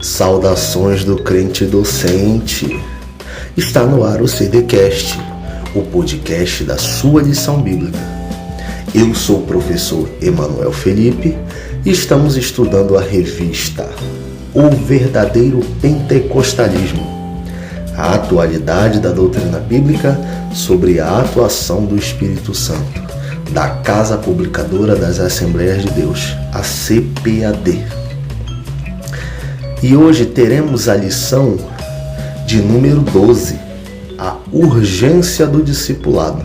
Saudações do crente docente. Está no ar o CDcast, o podcast da sua lição bíblica. Eu sou o professor Emanuel Felipe e estamos estudando a revista O Verdadeiro Pentecostalismo, a atualidade da doutrina bíblica sobre a atuação do Espírito Santo, da Casa Publicadora das Assembleias de Deus, a CPAD. E hoje teremos a lição de número 12, a urgência do discipulado.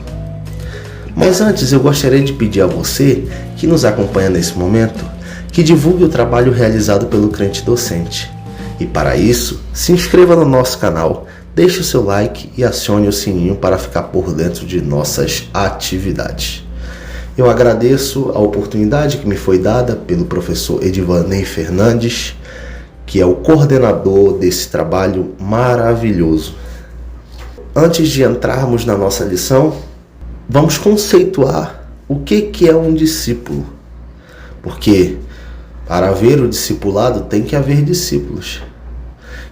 Mas antes eu gostaria de pedir a você que nos acompanha nesse momento que divulgue o trabalho realizado pelo crente docente. E para isso, se inscreva no nosso canal, deixe o seu like e acione o sininho para ficar por dentro de nossas atividades. Eu agradeço a oportunidade que me foi dada pelo professor Edivanei Fernandes, que é o coordenador desse trabalho maravilhoso. Antes de entrarmos na nossa lição, vamos conceituar o que é um discípulo. Porque para haver o discipulado tem que haver discípulos.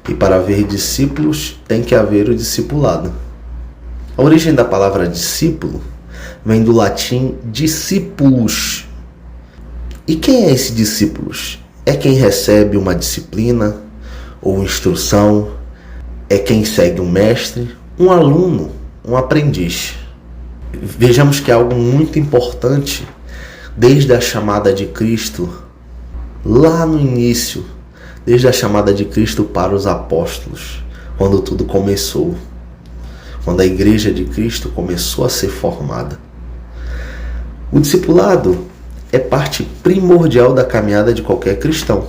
E para haver discípulos tem que haver o discipulado. A origem da palavra discípulo vem do latim discípulos. E quem é esse discípulos? É quem recebe uma disciplina ou instrução, é quem segue um mestre, um aluno, um aprendiz. Vejamos que é algo muito importante desde a chamada de Cristo, lá no início, desde a chamada de Cristo para os apóstolos, quando tudo começou, quando a igreja de Cristo começou a ser formada. O discipulado é parte primordial da caminhada de qualquer cristão.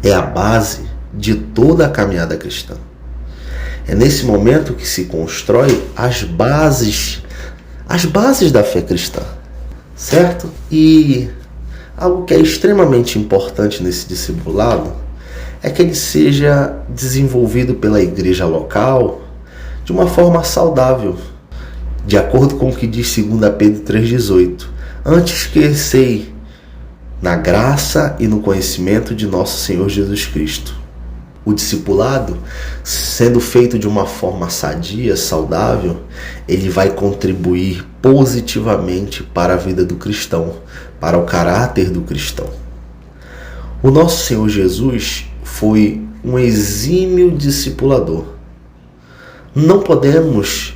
É a base de toda a caminhada cristã. É nesse momento que se constrói as bases da fé cristã, certo? E algo que é extremamente importante nesse discipulado é que ele seja desenvolvido pela igreja local de uma forma saudável, de acordo com o que diz 2 Pedro 3,18. Antes crescei na graça e no conhecimento de nosso Senhor Jesus Cristo. O discipulado, sendo feito de uma forma sadia, saudável, ele vai contribuir positivamente para a vida do cristão, para o caráter do cristão. O nosso Senhor Jesus foi um exímio discipulador. Não podemos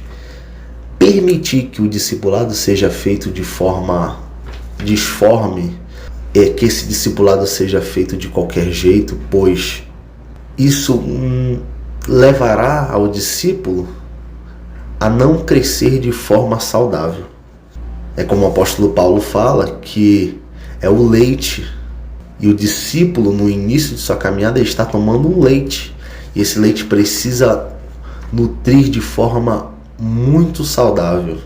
permitir que o discipulado seja feito de forma disforme, que esse discipulado seja feito de qualquer jeito, pois isso levará ao discípulo a não crescer de forma saudável. É como o apóstolo Paulo fala, que é o leite, e o discípulo no início de sua caminhada está tomando um leite, e esse leite precisa nutrir de forma muito saudável.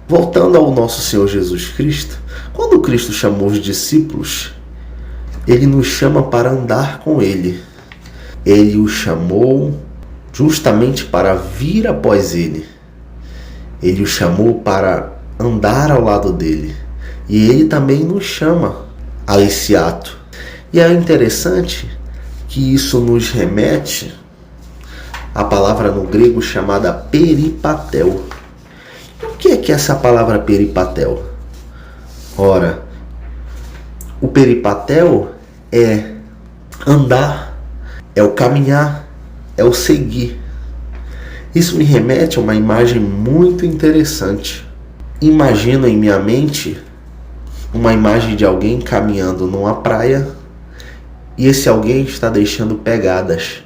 Voltando ao nosso Senhor Jesus Cristo, quando Cristo chamou os discípulos, Ele nos chama para andar com Ele. Ele os chamou justamente para vir após Ele. Ele os chamou para andar ao lado dele. E Ele também nos chama a esse ato. E é interessante que isso nos remete à palavra no grego chamada peripatel. O que é essa palavra peripatel? Ora, o peripatel é andar, é o caminhar, é o seguir. Isso me remete a uma imagem muito interessante. Imagino em minha mente uma imagem de alguém caminhando numa praia e esse alguém está deixando pegadas.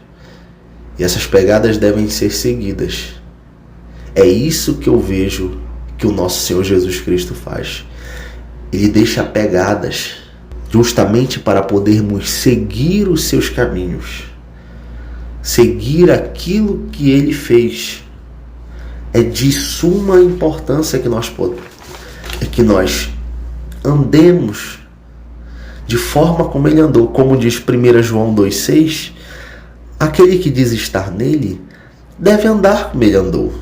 E essas pegadas devem ser seguidas. É isso que eu vejo que o nosso Senhor Jesus Cristo faz. Ele deixa pegadas justamente para podermos seguir os seus caminhos. Seguir aquilo que Ele fez. É de suma importância que nós andemos de forma como Ele andou. Como diz 1 João 2,6, aquele que diz estar nele deve andar como Ele andou.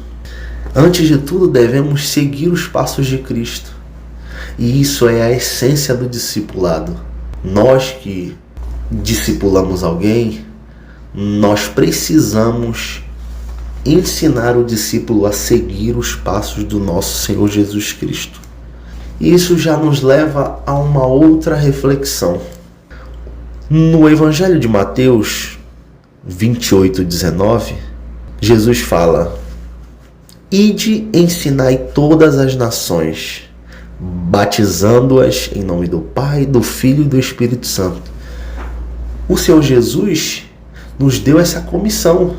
Antes de tudo, devemos seguir os passos de Cristo. E isso é a essência do discipulado. Nós que discipulamos alguém, nós precisamos ensinar o discípulo a seguir os passos do nosso Senhor Jesus Cristo. E isso já nos leva a uma outra reflexão. No Evangelho de Mateus 28:19, Jesus fala: Ide, ensinai todas as nações, batizando-as em nome do Pai, do Filho e do Espírito Santo. O Senhor Jesus nos deu essa comissão.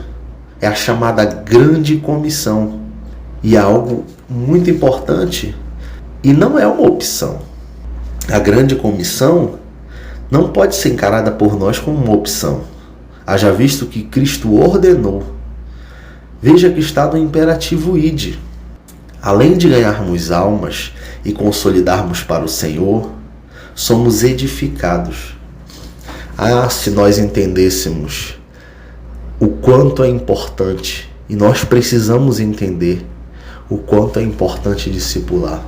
É a chamada Grande Comissão. E é algo muito importante e não é uma opção. A Grande Comissão não pode ser encarada por nós como uma opção. Haja visto que Cristo ordenou. Veja que está no imperativo ide. Além de ganharmos almas e consolidarmos para o Senhor, somos edificados. Se nós entendêssemos o quanto é importante, e nós precisamos entender o quanto é importante discipular.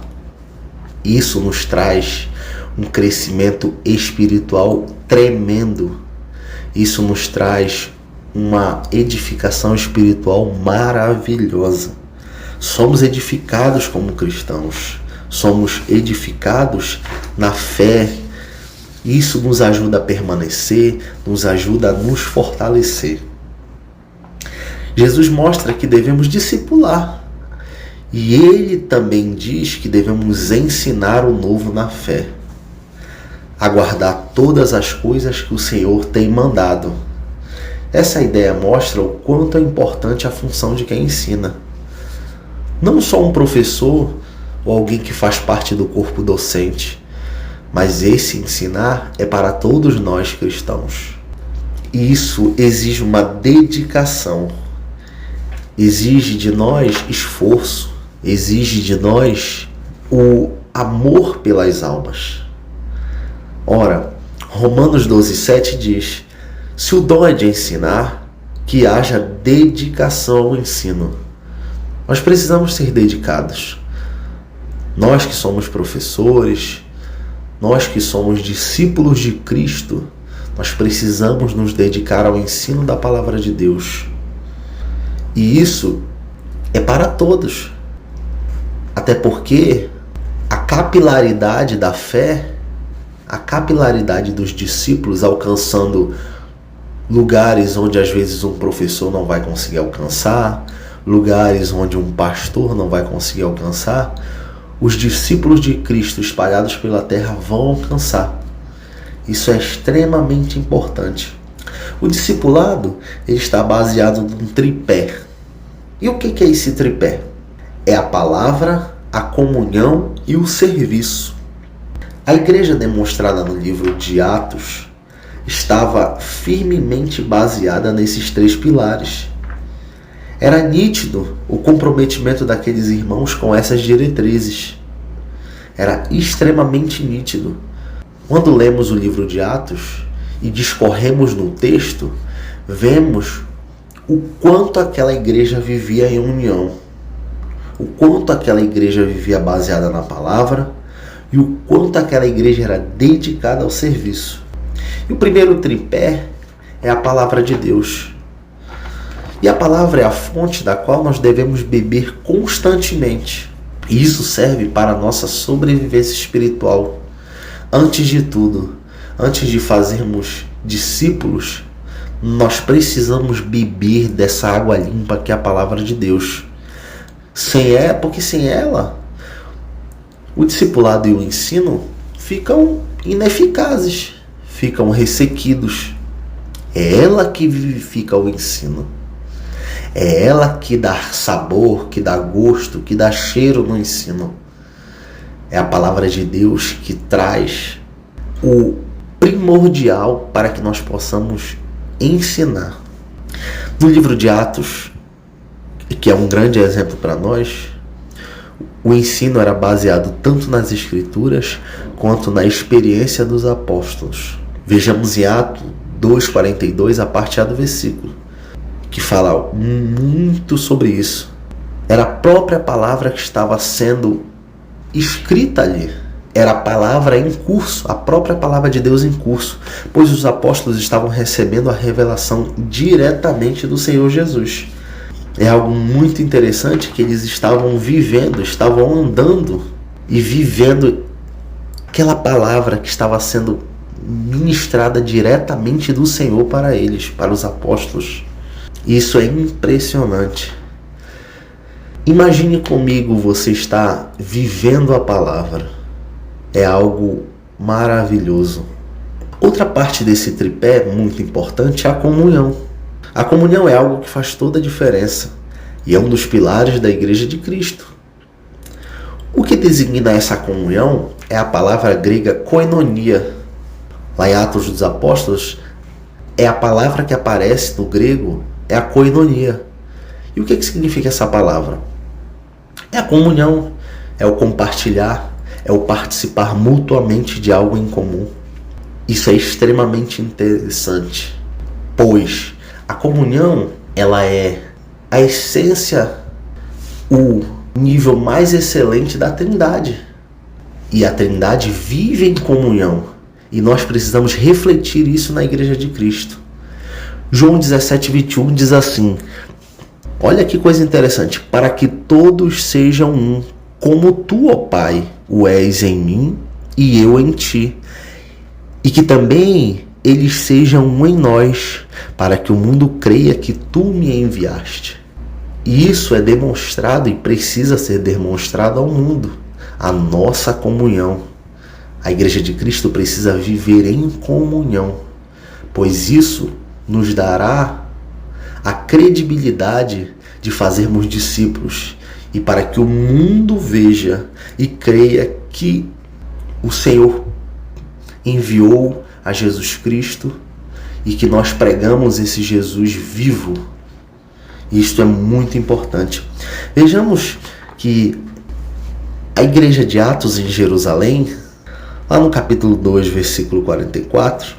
Isso nos traz um crescimento espiritual tremendo. Isso nos traz uma edificação espiritual maravilhosa. Somos edificados como cristãos. Somos edificados na fé. Isso nos ajuda a permanecer, nos ajuda a nos fortalecer. Jesus mostra que devemos discipular. E ele também diz que devemos ensinar o novo na fé. A guardar todas as coisas que o Senhor tem mandado. Essa ideia mostra o quanto é importante a função de quem ensina. Não só um professor ou alguém que faz parte do corpo docente, mas esse ensinar é para todos nós cristãos. E isso exige uma dedicação, exige de nós esforço, exige de nós o amor pelas almas. Ora, Romanos 12:7 diz: se o dom é de ensinar, que haja dedicação ao ensino. Nós precisamos ser dedicados. Nós que somos professores, nós que somos discípulos de Cristo, nós precisamos nos dedicar ao ensino da palavra de Deus. E isso é para todos. Até porque a capilaridade da fé, a capilaridade dos discípulos alcançando lugares onde às vezes um professor não vai conseguir alcançar, lugares onde um pastor não vai conseguir alcançar, os discípulos de Cristo espalhados pela terra vão alcançar. Isso é extremamente importante. O discipulado ele está baseado num tripé. E o que é esse tripé? É a palavra, a comunhão e o serviço. A igreja demonstrada no livro de Atos estava firmemente baseada nesses três pilares. Era nítido o comprometimento daqueles irmãos com essas diretrizes. Era extremamente nítido. Quando lemos o livro de Atos e discorremos no texto, vemos o quanto aquela igreja vivia em união, o quanto aquela igreja vivia baseada na palavra e o quanto aquela igreja era dedicada ao serviço. E o primeiro tripé é a palavra de Deus. E a palavra é a fonte da qual nós devemos beber constantemente. E isso serve para a nossa sobrevivência espiritual. Antes de tudo, antes de fazermos discípulos, nós precisamos beber dessa água limpa que é a palavra de Deus. Porque sem ela, o discipulado e o ensino ficam ineficazes, ficam ressequidos. É ela que vivifica o ensino. É ela que dá sabor, que dá gosto, que dá cheiro no ensino. É a palavra de Deus que traz o primordial para que nós possamos ensinar. No livro de Atos, que é um grande exemplo para nós, o ensino era baseado tanto nas Escrituras quanto na experiência dos apóstolos. Vejamos em Atos 2:42, a parte A do versículo, que fala muito sobre isso. Era a própria palavra que estava sendo escrita ali. era a palavra em curso, a própria palavra de Deus em curso, pois os apóstolos estavam recebendo a revelação diretamente do Senhor Jesus. É algo muito interessante que eles estavam vivendo, estavam andando e vivendo aquela palavra que estava sendo ministrada diretamente do Senhor para eles, para os apóstolos. Isso é impressionante. Imagine comigo você está vivendo a palavra. É algo maravilhoso. Outra parte desse tripé muito importante é a comunhão. A comunhão é algo que faz toda a diferença e é um dos pilares da Igreja de Cristo. O que designa essa comunhão é a palavra grega koinonia. Lá em Atos dos Apóstolos, é a palavra que aparece no grego, é a koinonia. E o que significa essa palavra? É a comunhão, é o compartilhar, é o participar mutuamente de algo em comum. Isso é extremamente interessante, pois a comunhão, ela é a essência, o nível mais excelente da Trindade. E a Trindade vive em comunhão. E nós precisamos refletir isso na Igreja de Cristo. João 17:21 diz assim: olha que coisa interessante. Para que todos sejam um, como tu, ó Pai, o és em mim e eu em ti. E que também eles sejam um em nós, para que o mundo creia que tu me enviaste. E isso é demonstrado e precisa ser demonstrado ao mundo. A nossa comunhão. A Igreja de Cristo precisa viver em comunhão, pois isso nos dará a credibilidade de fazermos discípulos e para que o mundo veja e creia que o Senhor enviou a Jesus Cristo e que nós pregamos esse Jesus vivo. Isto é muito importante. Vejamos que a igreja de Atos em Jerusalém, lá no capítulo 2, versículo 44,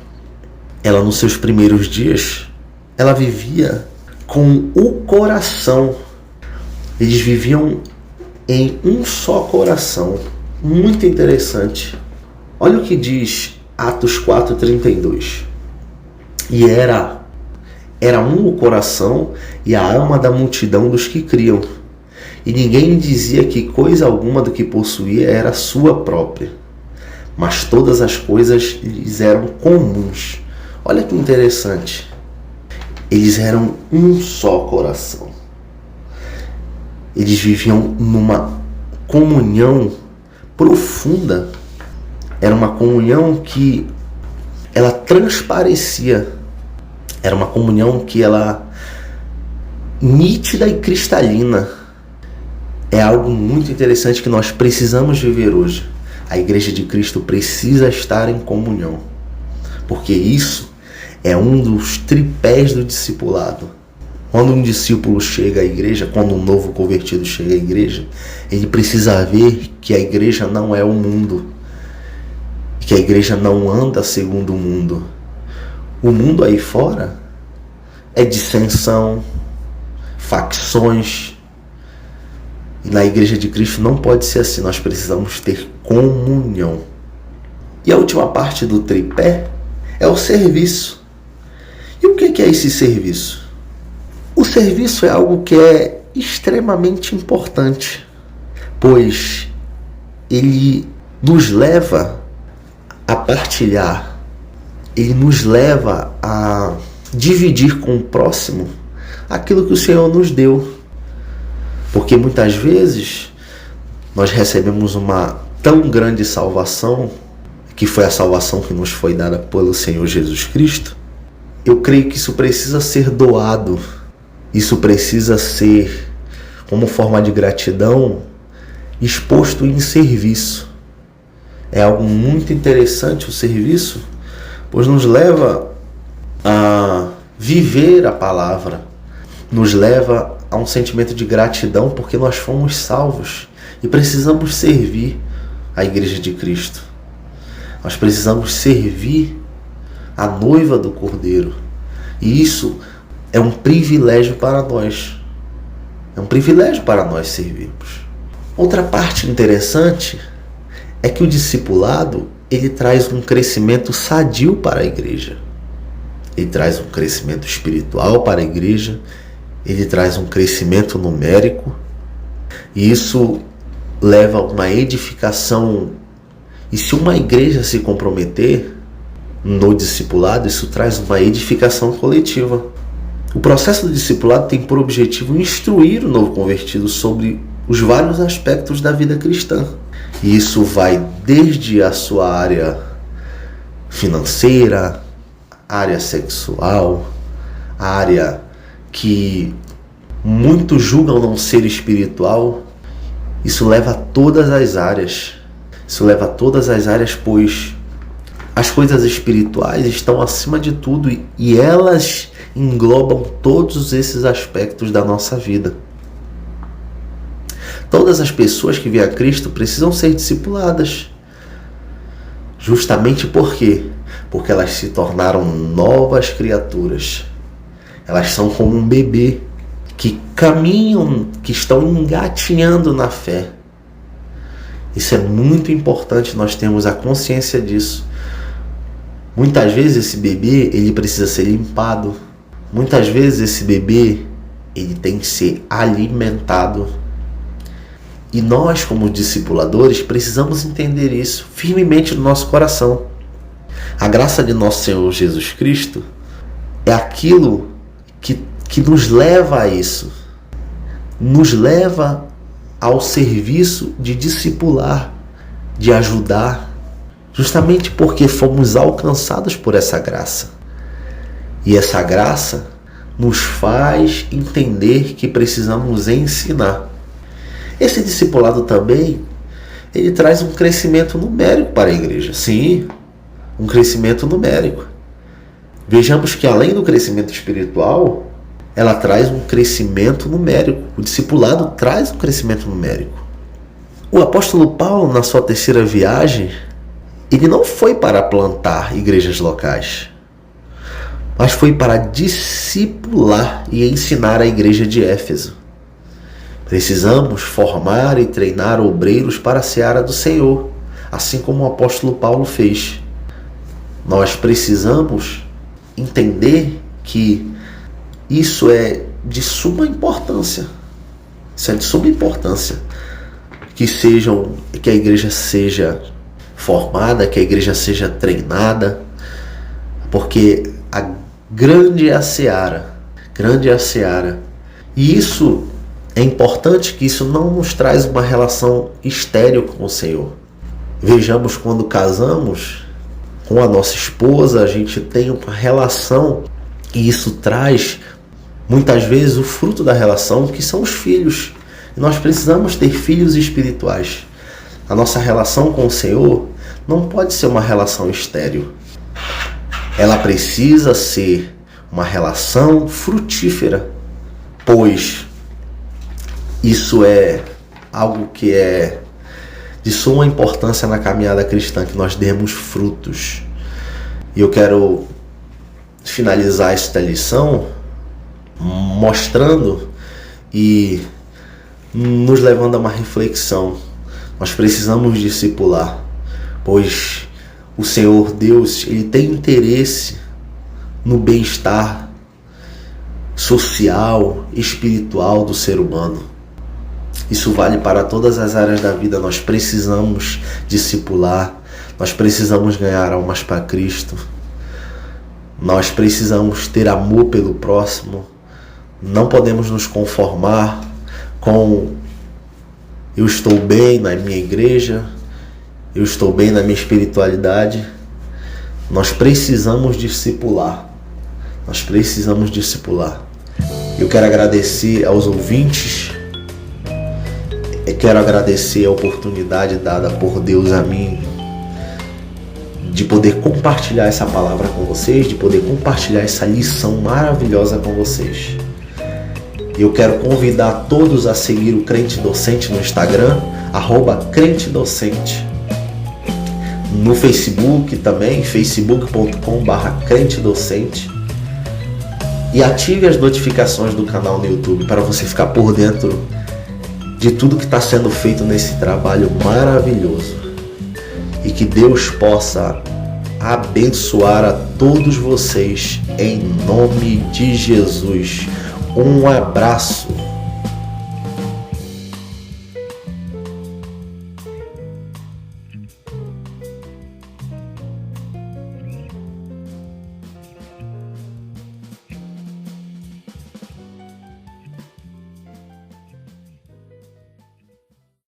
ela nos seus primeiros dias, ela vivia com o coração. Eles viviam em um só coração. Muito interessante. Olha o que diz Atos 4:32. E era um o coração e a alma da multidão dos que criam. E ninguém dizia que coisa alguma do que possuía era sua própria, mas todas as coisas lhes eram comuns. Olha que interessante. Eles eram um só coração. Eles viviam numa comunhão profunda. Era uma comunhão que ela transparecia. Era uma comunhão que ela nítida e cristalina. É algo muito interessante que nós precisamos viver hoje. A Igreja de Cristo precisa estar em comunhão, porque isso é um dos tripés do discipulado. Quando um discípulo chega à igreja, quando um novo convertido chega à igreja, ele precisa ver que a igreja não é o mundo, que a igreja não anda segundo o mundo. O mundo aí fora é dissensão, facções. E na Igreja de Cristo não pode ser assim. Nós precisamos ter comunhão. E a última parte do tripé é o serviço. E o que é esse serviço? O serviço é algo que é extremamente importante, pois ele nos leva a partilhar, ele nos leva a dividir com o próximo aquilo que o Senhor nos deu. Porque muitas vezes nós recebemos uma tão grande salvação, que foi a salvação que nos foi dada pelo Senhor Jesus Cristo. Eu creio que isso precisa ser doado, isso precisa ser, como forma de gratidão, exposto em serviço. É algo muito interessante o serviço, pois nos leva a viver a palavra, nos leva a um sentimento de gratidão porque nós fomos salvos e precisamos servir a Igreja de Cristo. Nós precisamos servir a noiva do Cordeiro. E isso é um privilégio para nós. É um privilégio para nós servirmos. Outra parte interessante é que o discipulado, ele traz um crescimento sadio para a igreja. Ele traz um crescimento espiritual para a igreja, ele traz um crescimento numérico, e isso leva a uma edificação. E se uma igreja se comprometer no discipulado, isso traz uma edificação coletiva. O processo do discipulado tem por objetivo instruir o novo convertido sobre os vários aspectos da vida cristã. E isso vai desde a sua área financeira, área sexual, área que muitos julgam não ser espiritual. Isso leva a todas as áreas. Isso leva a todas as áreas, pois as coisas espirituais estão acima de tudo e elas englobam todos esses aspectos da nossa vida. Todas as pessoas que vêm a Cristo precisam ser discipuladas. Justamente por quê? Porque elas se tornaram novas criaturas. Elas são como um bebê que caminham, que estão engatinhando na fé. Isso é muito importante, nós temos a consciência disso. Muitas vezes esse bebê, ele precisa ser limpado. Muitas vezes esse bebê, ele tem que ser alimentado. E nós, como discipuladores, precisamos entender isso firmemente no nosso coração. A graça de nosso Senhor Jesus Cristo é aquilo que nos leva a isso. Nos leva ao serviço de discipular, de ajudar, justamente porque fomos alcançados por essa graça. E essa graça nos faz entender que precisamos ensinar. Esse discipulado também, ele traz um crescimento numérico para a igreja. Sim, um crescimento numérico. Vejamos que além do crescimento espiritual, ela traz um crescimento numérico. O discipulado traz um crescimento numérico. O apóstolo Paulo, na sua terceira viagem, ele não foi para plantar igrejas locais, mas foi para discipular e ensinar a igreja de Éfeso. Precisamos formar e treinar obreiros para a seara do Senhor, assim como o apóstolo Paulo fez. Nós precisamos entender que isso é de suma importância. Isso é de suma importância. Que a igreja seja formada, que a igreja seja treinada, porque grande é a seara. Grande é a seara. E isso é importante, que isso não nos traz uma relação estéril com o Senhor. Vejamos, quando casamos com a nossa esposa, a gente tem uma relação e isso traz muitas vezes o fruto da relação, que são os filhos. E nós precisamos ter filhos espirituais. A nossa relação com o Senhor não pode ser uma relação estéril. Ela precisa ser uma relação frutífera, pois isso é algo que é de suma importância na caminhada cristã, que nós demos frutos. E eu quero finalizar esta lição mostrando e nos levando a uma reflexão. Nós precisamos discipular, pois o Senhor Deus, ele tem interesse no bem-estar social, espiritual do ser humano. Isso vale para todas as áreas da vida. Nós precisamos discipular, nós precisamos ganhar almas para Cristo, nós precisamos ter amor pelo próximo. Não podemos nos conformar com eu estou bem na minha igreja, eu estou bem na minha espiritualidade. Nós precisamos discipular. Nós precisamos discipular. Eu quero agradecer aos ouvintes. Eu quero agradecer a oportunidade dada por Deus a mim de poder compartilhar essa palavra com vocês, de poder compartilhar essa lição maravilhosa com vocês. Eu quero convidar todos a seguir o Crente Docente no Instagram, @crentedocente. No Facebook também, facebook.com/crentedocente. E ative as notificações do canal no YouTube para você ficar por dentro de tudo que está sendo feito nesse trabalho maravilhoso. e que Deus possa abençoar a todos vocês em nome de Jesus. Um abraço.